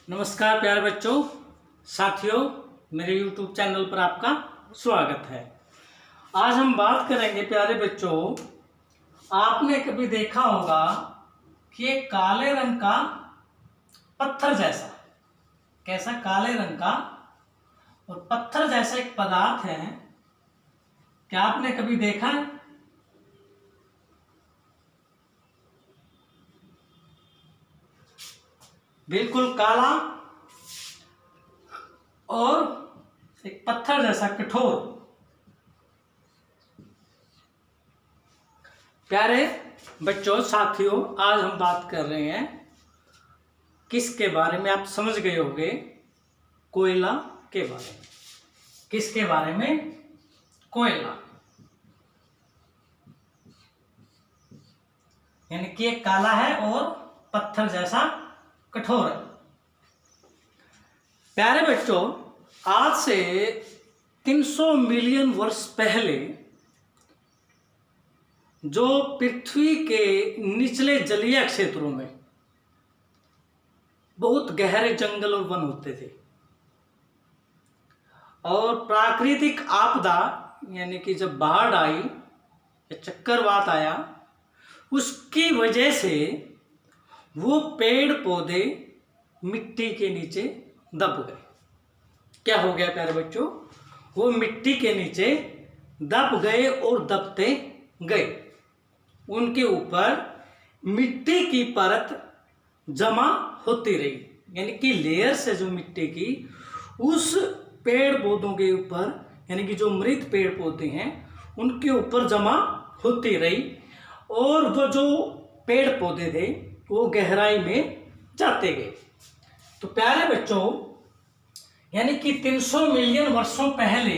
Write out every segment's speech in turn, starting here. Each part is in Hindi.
नमस्कार प्यारे बच्चों, साथियों, मेरे YouTube चैनल पर आपका स्वागत है। आज हम बात करेंगे प्यारे बच्चों, आपने कभी देखा होगा कि एक काले रंग का पत्थर जैसा, कैसा काले रंग का और पत्थर जैसा एक पदार्थ है, क्या आपने कभी देखा है? बिल्कुल काला और एक पत्थर जैसा कठोर। प्यारे बच्चों, साथियों, आज हम बात कर रहे हैं किसके बारे में? आप समझ गए होंगे, कोयला के बारे में। किसके बारे में? कोयला, यानी कि एक काला है और पत्थर जैसा कठोर है। प्यारे बच्चों, आज से 300 मिलियन वर्ष पहले जो पृथ्वी के निचले जलीय क्षेत्रों में बहुत गहरे जंगल और वन होते थे और प्राकृतिक आपदा यानी कि जब बाढ़ आई या चक्रवात आया, उसकी वजह से वो पेड़ पौधे मिट्टी के नीचे दब गए। क्या हो गया प्यारे बच्चों? वो मिट्टी के नीचे दब गए और दबते गए। उनके ऊपर मिट्टी की परत जमा होती रही, यानी कि लेयर से जो मिट्टी की उस पेड़ पौधों के ऊपर, यानी कि जो मृत पेड़ पौधे हैं उनके ऊपर जमा होती रही और वो जो पेड़ पौधे थे वो गहराई में जाते गए। तो प्यारे बच्चों, यानी कि 300 मिलियन वर्षों पहले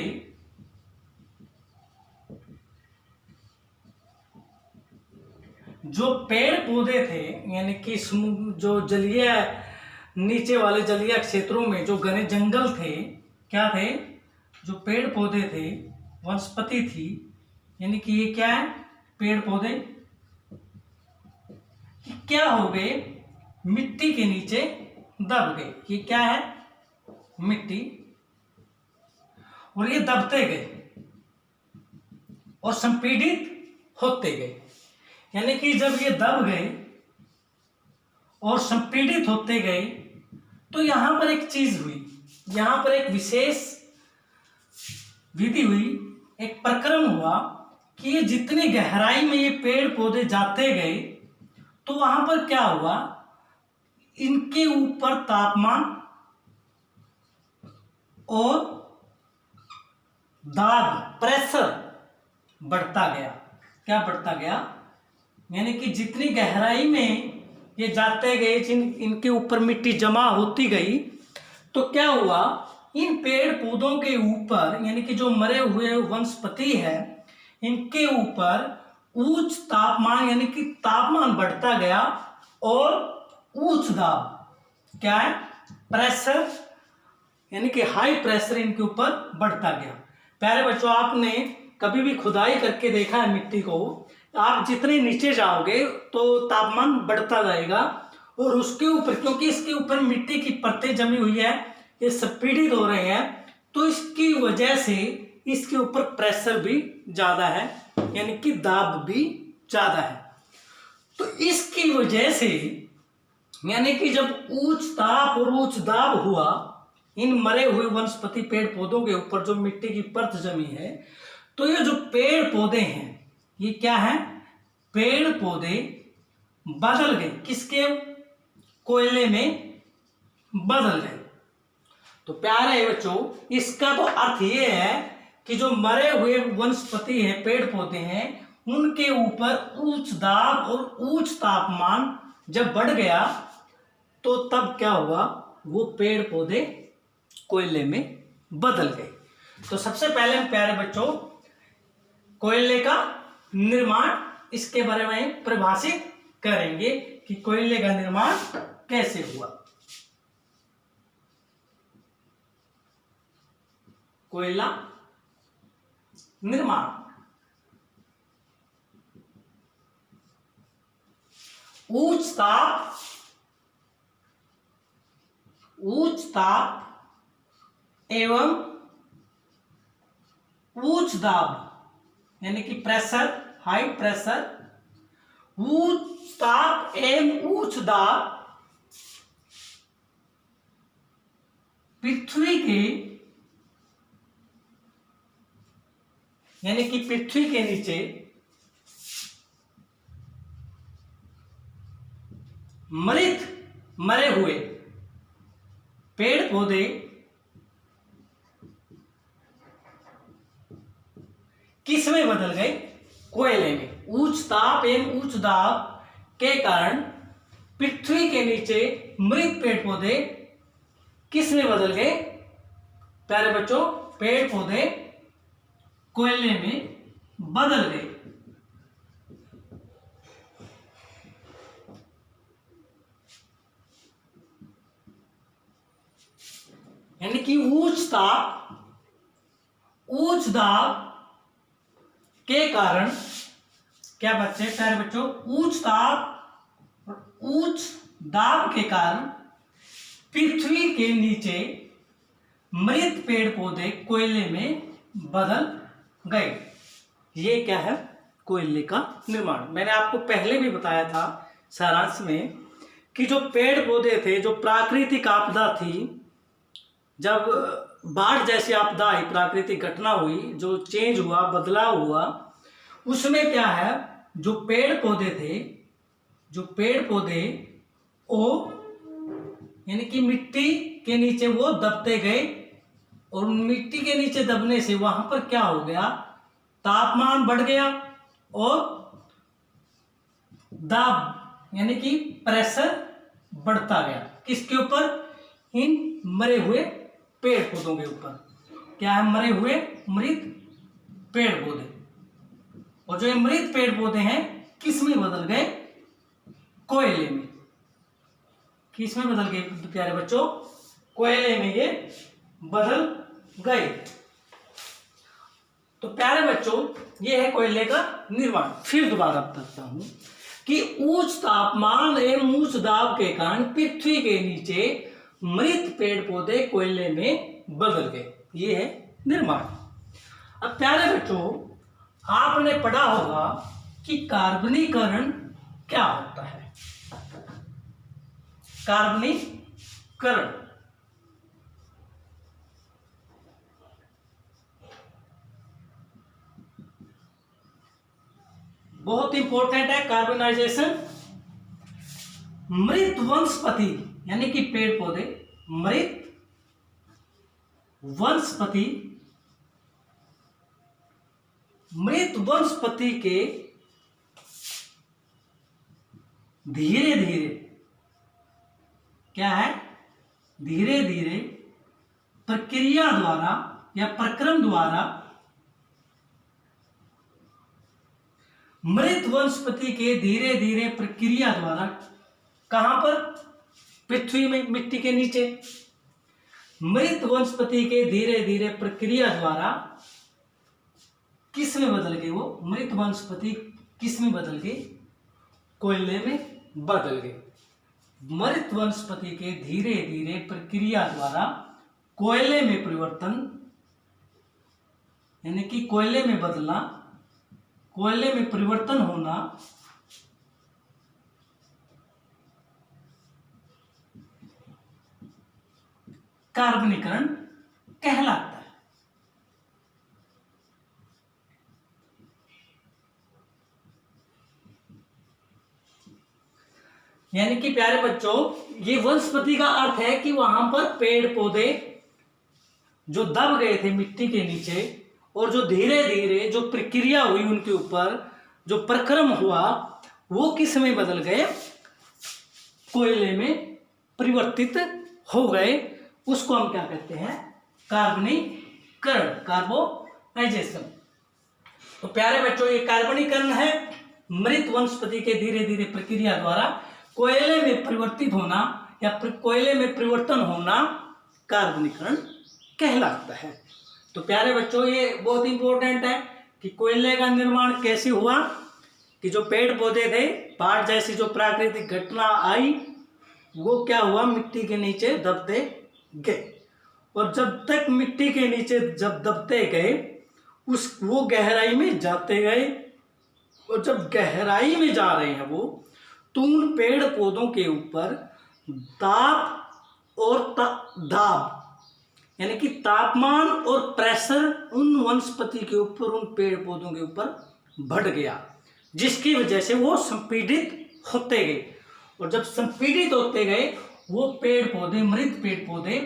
जो पेड़ पौधे थे, यानी कि जो जलीय नीचे वाले जलीय क्षेत्रों में जो घने जंगल थे, क्या थे? जो पेड़ पौधे थे, वनस्पति थी, यानी कि ये क्या है? पेड़ पौधे क्या हो गए? मिट्टी के नीचे दब गए। ये क्या है? मिट्टी। और ये दबते गए और संपीड़ित होते गए। यानी कि जब ये दब गए और संपीड़ित होते गए तो यहां पर एक चीज हुई, यहां पर एक विशेष विधि हुई, एक प्रक्रम हुआ कि ये जितनी गहराई में ये पेड़ पौधे जाते गए तो वहां पर क्या हुआ? इनके ऊपर तापमान और दाब, प्रेशर बढ़ता गया। क्या बढ़ता गया? यानी कि जितनी गहराई में ये जाते गए, इनके ऊपर मिट्टी जमा होती गई तो क्या हुआ? इन पेड़ पौधों के ऊपर, यानी कि जो मरे हुए वनस्पति है, इनके ऊपर उच्च तापमान, यानी कि तापमान बढ़ता गया और उच्च दाब, क्या है? प्रेशर, यानी कि हाई प्रेशर इनके ऊपर बढ़ता गया। प्यारे बच्चों, आपने कभी भी खुदाई करके देखा है मिट्टी को? आप जितने नीचे जाओगे तो तापमान बढ़ता जाएगा और उसके ऊपर, क्योंकि इसके ऊपर मिट्टी की परतें जमी हुई है, ये संपीड़ित हो रहे हैं, तो इसकी वजह से इसके ऊपर प्रेशर भी ज्यादा है, यानी कि दाब भी ज्यादा है। तो इसकी वजह से, यानी कि जब उच्च ताप और उच्च दाब हुआ इन मरे हुए वनस्पति पेड़ पौधों के ऊपर जो मिट्टी की परत जमी है, तो ये जो पेड़ पौधे हैं, ये क्या है? पेड़ पौधे बदल गए। किसके? कोयले में बदल गए। तो प्यारे बच्चों, इसका तो अर्थ ये है कि जो मरे हुए वनस्पति हैं, पेड़ पौधे हैं, उनके ऊपर उच्च दाब और उच्च तापमान जब बढ़ गया तो तब क्या हुआ? वो पेड़ पौधे कोयले में बदल गए। तो सबसे पहले प्यारे बच्चों, कोयले का निर्माण, इसके बारे में परिभाषित करेंगे कि कोयले का निर्माण कैसे हुआ। कोयला निर्माण, उच्च ताप उच्च ताप एवं उच्च दाब यानी कि प्रेशर, हाई प्रेशर, उच्च ताप एवं उच्च दाब पृथ्वी के यानी कि पृथ्वी के नीचे मरे हुए पेड़ पौधे किस में बदल गए? कोयले में। उच्च ताप एवं उच्च दाब के कारण पृथ्वी के नीचे मृत पेड़ पौधे किस में बदल गए? प्यारे बच्चों, पेड़ पौधे कोयले में बदल गए। यानी कि उच्च ताप उच्च दाब के कारण क्या बच्चे, प्यारे बच्चों, उच्च ताप और उच्च दाब के कारण पृथ्वी के नीचे मृत पेड़ पौधे कोयले में बदल गए। ये क्या है? कोयले का निर्माण। मैंने आपको पहले भी बताया था सारांश में कि जो पेड़ पौधे थे, जो प्राकृतिक आपदा थी, जब बाढ़ जैसी आपदा आई, प्राकृतिक घटना हुई, जो चेंज हुआ, बदलाव हुआ, उसमें क्या है, जो पेड़ पौधे थे, जो पेड़ पौधे वो यानी कि मिट्टी के नीचे वो दबते गए और मिट्टी के नीचे दबने से वहां पर क्या हो गया? तापमान बढ़ गया और दाब यानी कि प्रेशर बढ़ता गया। किसके ऊपर? इन मरे हुए पेड़ पौधों के ऊपर। क्या है? मरे हुए मृत पेड़ पौधे। और जो ये मृत पेड़ पौधे हैं किस में बदल गए? कोयले में। किस में बदल गए प्यारे बच्चों? कोयले में ये बदल गए। तो प्यारे बच्चों, ये है कोयले का निर्माण। फिर दोबारा बताता हूं कि उच्च तापमान एवं उच्च दाब के कारण पृथ्वी के नीचे मृत पेड़ पौधे कोयले में बदल गए। ये है निर्माण। अब प्यारे बच्चों, आपने पढ़ा होगा कि कार्बनीकरण क्या होता है। कार्बनीकरण बहुत इंपॉर्टेंट है। कार्बनाइजेशन मृत वनस्पति यानी कि पेड़ पौधे, मृत वनस्पति के धीरे धीरे क्या है? धीरे धीरे प्रक्रिया द्वारा या प्रक्रम द्वारा मृत वनस्पति के धीरे धीरे प्रक्रिया द्वारा कहां पर? पृथ्वी में, मिट्टी के नीचे। मृत वनस्पति के धीरे धीरे प्रक्रिया द्वारा किस में बदल गए? वो मृत वनस्पति किस में बदल गई? कोयले में बदल गए। मृत वनस्पति के धीरे धीरे प्रक्रिया द्वारा कोयले में परिवर्तन यानी कि कोयले में बदलना, कोयले में परिवर्तन होना कार्बनीकरण कहलाता है। यानी कि प्यारे बच्चों, ये वनस्पति का अर्थ है कि वहां पर पेड़ पौधे जो दब गए थे मिट्टी के नीचे और जो धीरे धीरे जो प्रक्रिया हुई उनके ऊपर, जो प्रक्रम हुआ, वो किस में बदल गए? कोयले में परिवर्तित हो गए। उसको हम क्या कहते हैं? कार्बनीकरण, कार्बोनाइजेशन। तो प्यारे बच्चों, ये कार्बनीकरण है मृत वनस्पति के धीरे धीरे प्रक्रिया द्वारा कोयले में परिवर्तित होना या कोयले में परिवर्तन होना कार्बनीकरण कहलाता है। तो प्यारे बच्चों, ये बहुत इंपॉर्टेंट है कि कोयले का निर्माण कैसे हुआ, कि जो पेड़ पौधे थे, बाढ़ जैसी जो प्राकृतिक घटना आई, वो क्या हुआ? मिट्टी के नीचे दबते गए। और जब तक मिट्टी के नीचे जब दबते गए वो गहराई में जाते गए, और जब गहराई में जा रहे हैं वो, तो उन पेड़ पौधों के ऊपर दाब और दाब यानी कि तापमान और प्रेशर उन वनस्पति के ऊपर, उन पेड़ पौधों के ऊपर बढ़ गया, जिसकी वजह से वो संपीड़ित होते गए। और जब संपीड़ित होते गए वो पेड़ पौधे, मृत पेड़ पौधे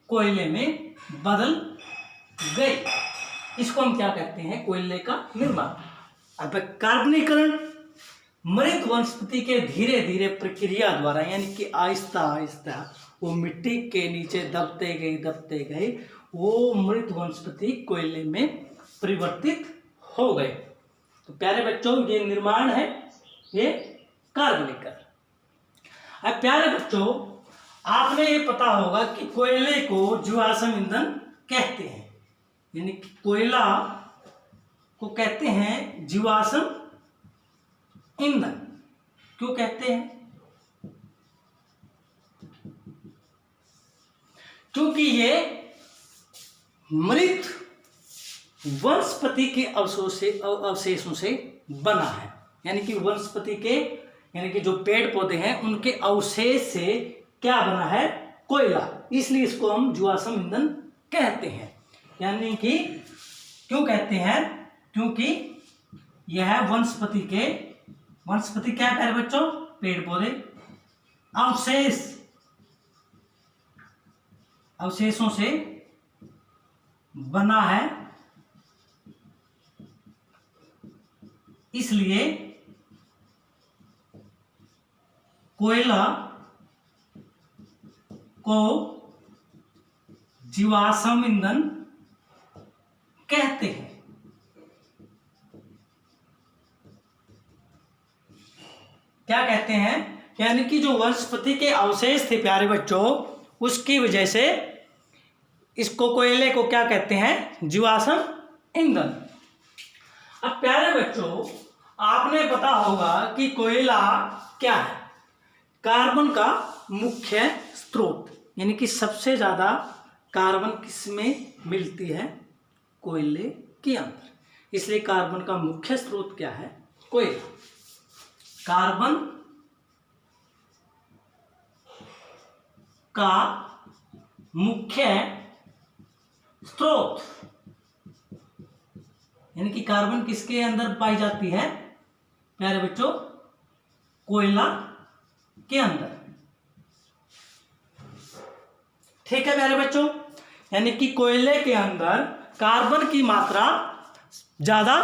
कोयले में बदल गए। इसको हम क्या कहते हैं? कोयले का निर्माण। अब कार्बनीकरण मृत वनस्पति के धीरे धीरे प्रक्रिया द्वारा, यानी कि आहिस्ता आहिस्ता वो मिट्टी के नीचे दबते गए वो मृत वनस्पति कोयले में परिवर्तित हो गए। तो प्यारे बच्चों, ये निर्माण है, ये कार्बनीकरण। अब प्यारे बच्चों, आपने ये पता होगा कि कोयले को जीवाश्म ईंधन कहते हैं, यानी कि कोयला को कहते हैं जीवाश्म ईंधन। क्यों कहते हैं? क्योंकि ये मृत वनस्पति के अवशेषों से बना है, यानी कि वनस्पति के, यानी कि जो पेड़ पौधे हैं उनके अवशेष से क्या बना है? कोयला। इसलिए इसको हम जीवाश्म ईंधन कहते हैं। यानी कि क्यों कहते हैं? क्योंकि यह वनस्पति क्या है प्यारे बच्चों? पेड़ पौधे अवशेषों से बना है, इसलिए कोयला को जीवाश्म ईंधन कहते हैं। क्या कहते हैं? यानी कि जो वनस्पति के अवशेष थे प्यारे बच्चों, उसकी वजह से इसको, कोयले को क्या कहते हैं? जीवाश्म ईंधन। अब प्यारे बच्चों, आपने पता होगा कि कोयला क्या है? कार्बन का मुख्य स्रोत, यानी कि सबसे ज्यादा कार्बन किसमें मिलती है? कोयले के अंदर। इसलिए कार्बन का मुख्य स्रोत क्या है? कोयला। कार्बन का मुख्य स्रोत, यानी कि कार्बन किसके अंदर पाई जाती है प्यारे बच्चों? कोयला के अंदर। ठीक है प्यारे बच्चों, यानी कि कोयले के अंदर कार्बन की मात्रा ज्यादा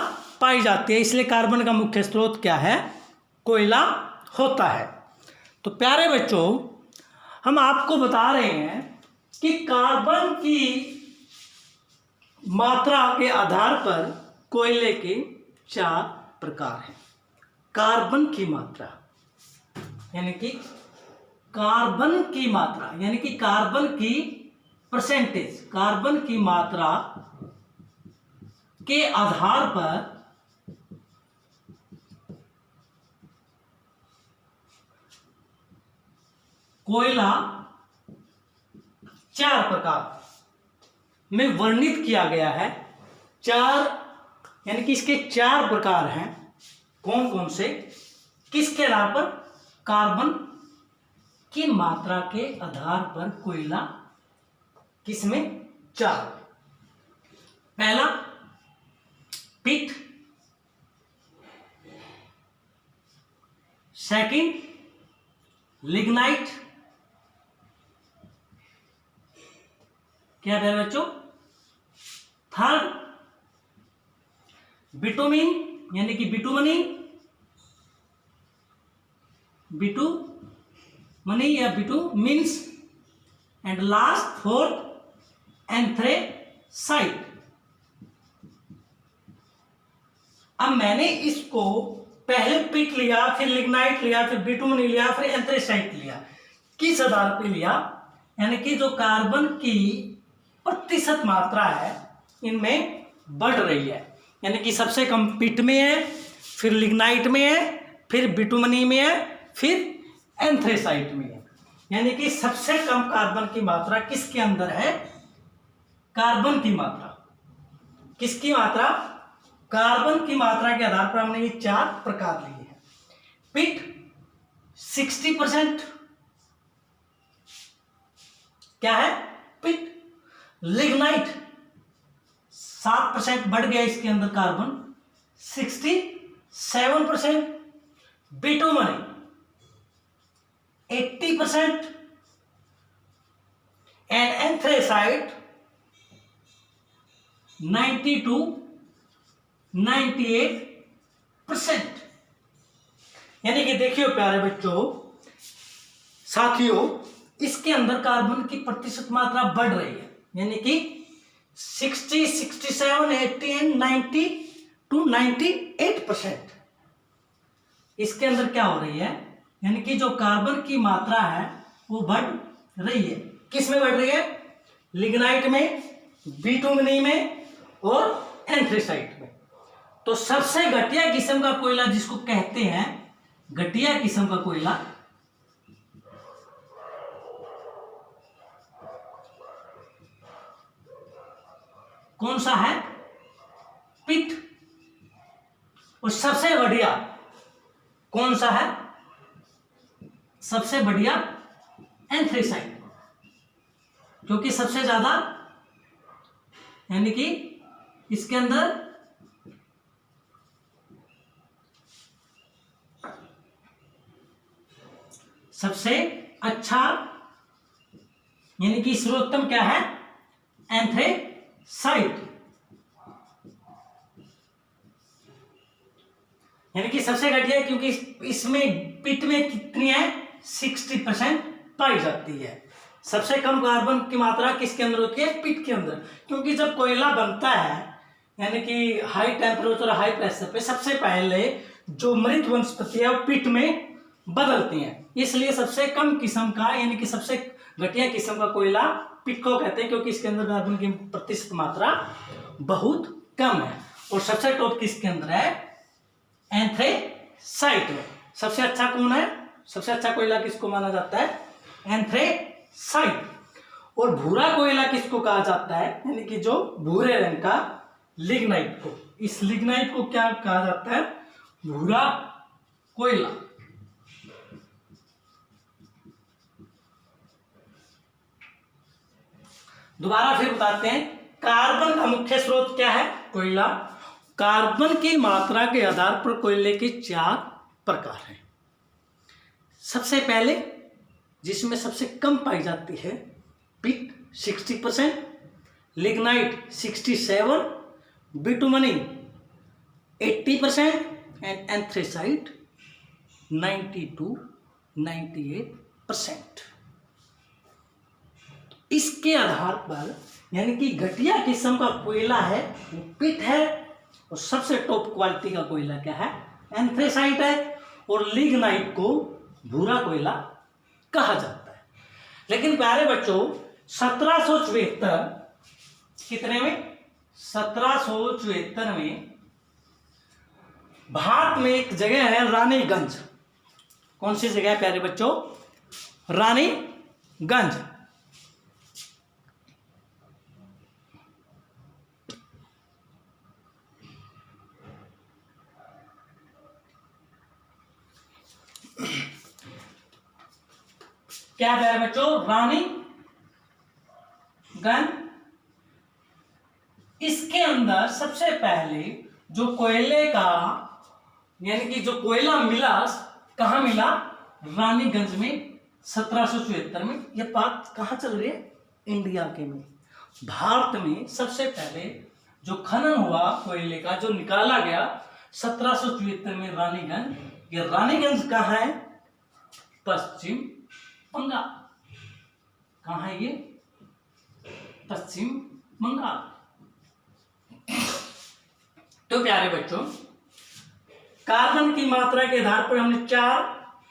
पाई जाती है, इसलिए कार्बन का मुख्य स्रोत क्या है? कोयला होता है। तो प्यारे बच्चों, हम आपको बता रहे हैं कि कार्बन की मात्रा के आधार पर कोयले के 4 प्रकार हैं। कार्बन की मात्रा, यानी कि कार्बन की मात्रा, यानी कि कार्बन की परसेंटेज, कार्बन की मात्रा के आधार पर कोयला 4 प्रकार में वर्णित किया गया है। 4, यानी कि इसके 4 प्रकार हैं। कौन कौन से? किसके आधार पर? कार्बन की मात्रा के आधार पर कोयला किसमें? 4। पहला पिट, सेकंड लिग्नाइट, क्या है बच्चों? थर्ड बिटुमिन, यानी कि बिटुमनी या bitumens, and last 4th anthracite. अब मैंने इसको पहले पिट लिया, फिर लिग्नाइट लिया, फिर बिटुमनी लिया, फिर एंथ्रेसाइट लिया। किस आधार पे लिया? यानी कि जो कार्बन की प्रतिशत मात्रा है इनमें बढ़ रही है, यानी कि सबसे कम पिट में है, फिर लिग्नाइट में है, फिर बिटुमनी में है, फिर एंथ्रेसाइट में है। यानी कि सबसे कम कार्बन की मात्रा किसके अंदर है? कार्बन की मात्रा। किसकी मात्रा? कार्बन की मात्रा के आधार पर हमने ये 4 प्रकार लिए हैं। पिट 60%, क्या है? पिट। लिग्नाइट 7% बढ़ गया इसके अंदर कार्बन, 67%। बिटुमनी 80% and anthracite 90 to 98%। यानी कि देखिए प्यारे बच्चों, साथियों, इसके अंदर कार्बन की प्रतिशत मात्रा बढ़ रही है, यानी कि 60, 67, 80 एंड 90 to 98%। इसके अंदर क्या हो रही है? यानी कि जो कार्बन की मात्रा है वो बढ़ रही है। किस में बढ़ रही है? लिग्नाइट में, बिटुमनी में और एंथ्रेसाइट में। तो सबसे घटिया किस्म का कोयला जिसको कहते हैं घटिया किस्म का कोयला, कौन सा है? पिट। और सबसे बढ़िया कौन सा है? सबसे बढ़िया एंथ्रेसाइट, क्योंकि सबसे ज्यादा, यानी कि इसके अंदर सबसे अच्छा, यानी कि सर्वोत्तम क्या है? एंथ्रेसाइट। यानी कि सबसे घटिया, क्योंकि इसमें पिट में कितनी है? 60% पाई जाती है। सबसे कम कार्बन की मात्रा किसके अंदर होती है? पिट के अंदर। क्योंकि जब कोयला बनता है, यानी कि हाई टेम्परेचर, हाई प्रेशर पे, सबसे पहले जो मृत वनस्पति है वो पिट में बदलती हैं। इसलिए सबसे कम किस्म का, यानी कि सबसे घटिया किस्म का कोयला पिट को कहते हैं, क्योंकि इसके अंदर कार्बन की प्रतिशत मात्रा बहुत कम है। और सबसे टॉप किसके अंदर है? एंथ्रेसाइट में। सबसे अच्छा कौन है? सबसे अच्छा कोयला किसको माना जाता है? एंथ्रेसाइट। और भूरा कोयला किसको कहा जाता है? यानी कि जो भूरे रंग का, लिग्नाइट को। इस लिग्नाइट को क्या कहा जाता है? भूरा कोयला। दोबारा फिर बताते हैं, कार्बन का मुख्य स्रोत क्या है? कोयला। कार्बन की मात्रा के आधार पर कोयले के 4 प्रकार हैं। सबसे पहले, जिसमें सबसे कम पाई जाती है, पिट 60%, लिग्नाइट 67, बिटुमनी 80% एंड एंथ्रेसाइट 90 to 98%। इसके आधार पर, यानी कि घटिया किस्म का कोयला है वो पिट है, और सबसे टॉप क्वालिटी का कोयला क्या है? एंथ्रेसाइट है। और लिग्नाइट को भूरा कोयला कहा जाता है। लेकिन प्यारे बच्चों, 1774 कितने में? 1774 में भारत में एक जगह है रानीगंज। कौन सी जगह है प्यारे बच्चों? रानीगंज। क्या है बच्चों? रानीगंज। इसके अंदर सबसे पहले जो कोयले का, यानी कि जो कोयला मिला, कहाँ मिला? रानीगंज में 1774 में। यह बात कहाँ चल रही है? इंडिया के में, भारत में सबसे पहले जो खनन हुआ कोयले का, जो निकाला गया 1774 में रानीगंज। ये रानीगंज कहाँ है? पश्चिम बंगाल। कहाँ है ये? पश्चिम बंगाल। तो प्यारे बच्चों, कार्बन की मात्रा के आधार पर हमने 4,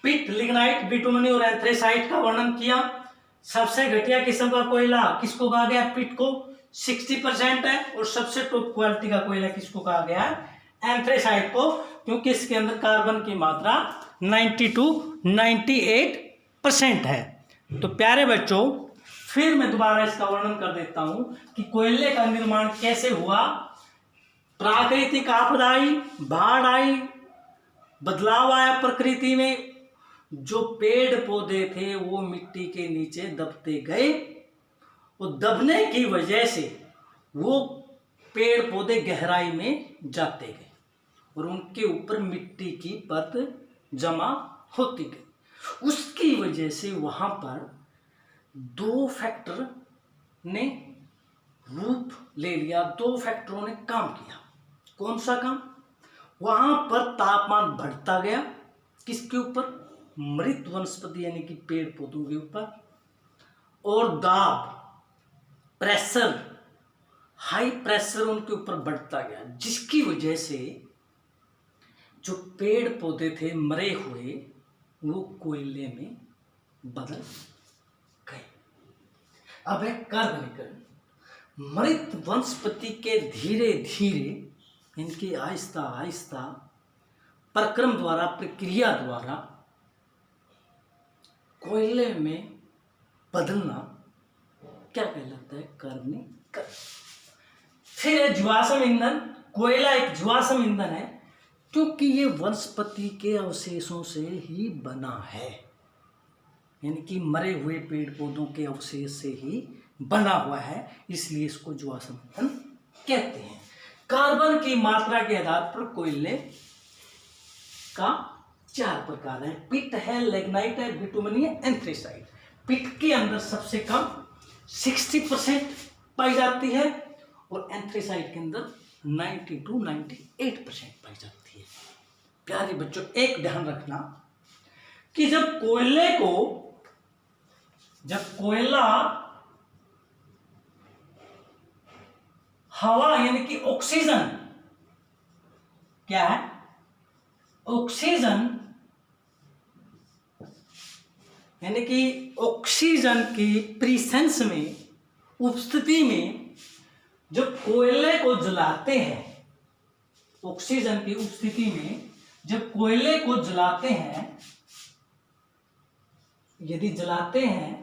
पिट, लिग्नाइट, बिटुमनी और एंथ्रेसाइट का वर्णन किया। सबसे घटिया किस्म का कोयला किसको कहा गया? पिट को, 60% है। और सबसे टॉप क्वालिटी का कोयला किसको कहा गया है? एंथ्रेसाइट को, क्योंकि इसके अंदर कार्बन की मात्रा 90 to 98% है। तो प्यारे बच्चों, फिर मैं दोबारा इसका वर्णन कर देता हूं कि कोयले का निर्माण कैसे हुआ। प्राकृतिक आपदा आई, बाढ़ आई, बदलाव आया प्रकृति में, जो पेड़ पौधे थे वो मिट्टी के नीचे दबते गए, और दबने की वजह से वो पेड़ पौधे गहराई में जाते गए और उनके ऊपर मिट्टी की परत जमा होती गई। उसकी वजह से वहां पर दो फैक्टर ने रूप ले लिया, दो फैक्टरों ने काम किया। कौन सा काम? वहां पर तापमान बढ़ता गया, किसके ऊपर? मृत वनस्पति यानी कि पेड़ पौधों के ऊपर, और दाब, प्रेशर, हाई प्रेशर उनके ऊपर बढ़ता गया, जिसकी वजह से जो पेड़ पौधे थे मरे हुए वो कोयले में बदल गए। अब है कार्बनीकरण। मृत वनस्पति के धीरे धीरे इनकी आहिस्ता आहिस्ता प्रक्रम द्वारा, प्रक्रिया द्वारा कोयले में बदलना क्या कहलाता है? कार्बनीकरण। फिर है जीवाश्म ईंधन। कोयला एक जीवाश्म ईंधन है क्योंकि ये वनस्पति के अवशेषों से ही बना है, यानी कि मरे हुए पेड़ पौधों के अवशेष से ही बना हुआ है, इसलिए इसको जीवाश्म ईंधन कहते हैं। कार्बन की मात्रा के आधार पर कोयले का 4 प्रकार है। पिट है, लिग्नाइट है, बिटुमनी है, एंथ्रेसाइट। पिट के अंदर सबसे कम 60% पाई जाती है और एंथ्रेसाइट के अंदर 90 to 98% पाई जाती है। प्यारे बच्चों, एक ध्यान रखना कि जब कोयला हवा यानी कि ऑक्सीजन, क्या है? ऑक्सीजन यानी कि ऑक्सीजन की प्रेजेंस में, उपस्थिति में जब कोयले को जलाते हैं, ऑक्सीजन की उपस्थिति में जब कोयले को जलाते हैं, यदि जलाते हैं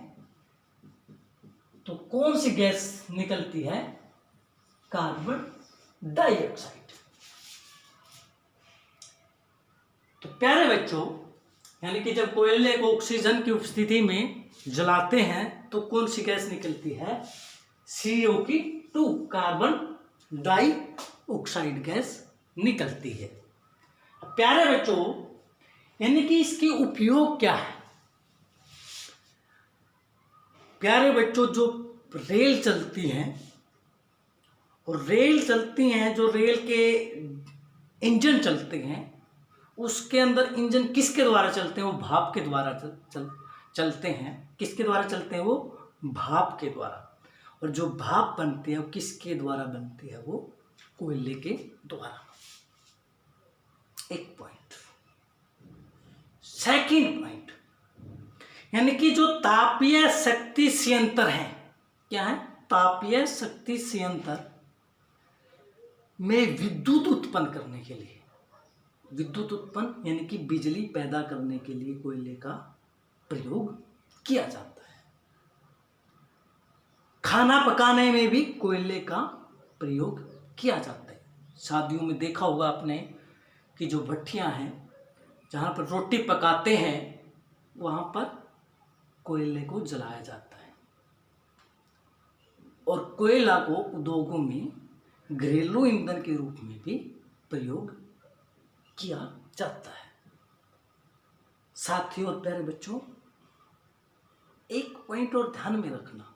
तो कौन सी गैस निकलती है? Carbon dioxide. तो प्यारे बच्चों, यानी कि जब कोयले को ऑक्सीजन की उपस्थिति में जलाते हैं तो कौन सी गैस निकलती है? CO2, कार्बन डाइऑक्साइड गैस निकलती है। प्यारे बच्चों, यानी कि इसकी उपयोग क्या है? प्यारे बच्चों, जो रेल चलती हैं और जो रेल के इंजन चलते हैं, उसके अंदर इंजन किसके द्वारा चलते हैं? वो भाप के द्वारा चलते हैं। किसके द्वारा चलते हैं? वो भाप के द्वारा। और जो भाप बनती है वो किसके द्वारा बनती है? वो कोयले के द्वारा। एक पॉइंट। सेकंड पॉइंट, यानी कि जो तापीय शक्ति संयंत्र है, क्या है? तापीय शक्ति संयंत्र में विद्युत उत्पन्न करने के लिए, विद्युत उत्पन्न यानी कि बिजली पैदा करने के लिए कोयले का प्रयोग किया जाता है। खाना पकाने में भी कोयले का प्रयोग किया जाता है। शादियों में देखा होगा आपने कि जो भट्टियां हैं, जहां पर रोटी पकाते हैं, वहां पर कोयले को जलाया जाता है। और कोयला को उद्योगों में घरेलू ईंधन के रूप में भी प्रयोग किया जाता है। साथियों और प्यारे बच्चों, एक पॉइंट और ध्यान में रखना,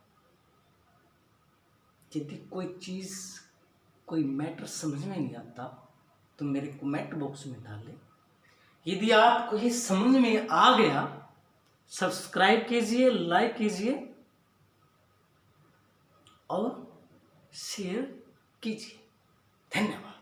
यदि कोई चीज, कोई मैटर समझ में नहीं आता तो मेरे कमेंट बॉक्स में डालें। यदि आपको ये समझ में आ गया, सब्सक्राइब कीजिए, लाइक कीजिए और शेयर कीजिए। धन्यवाद।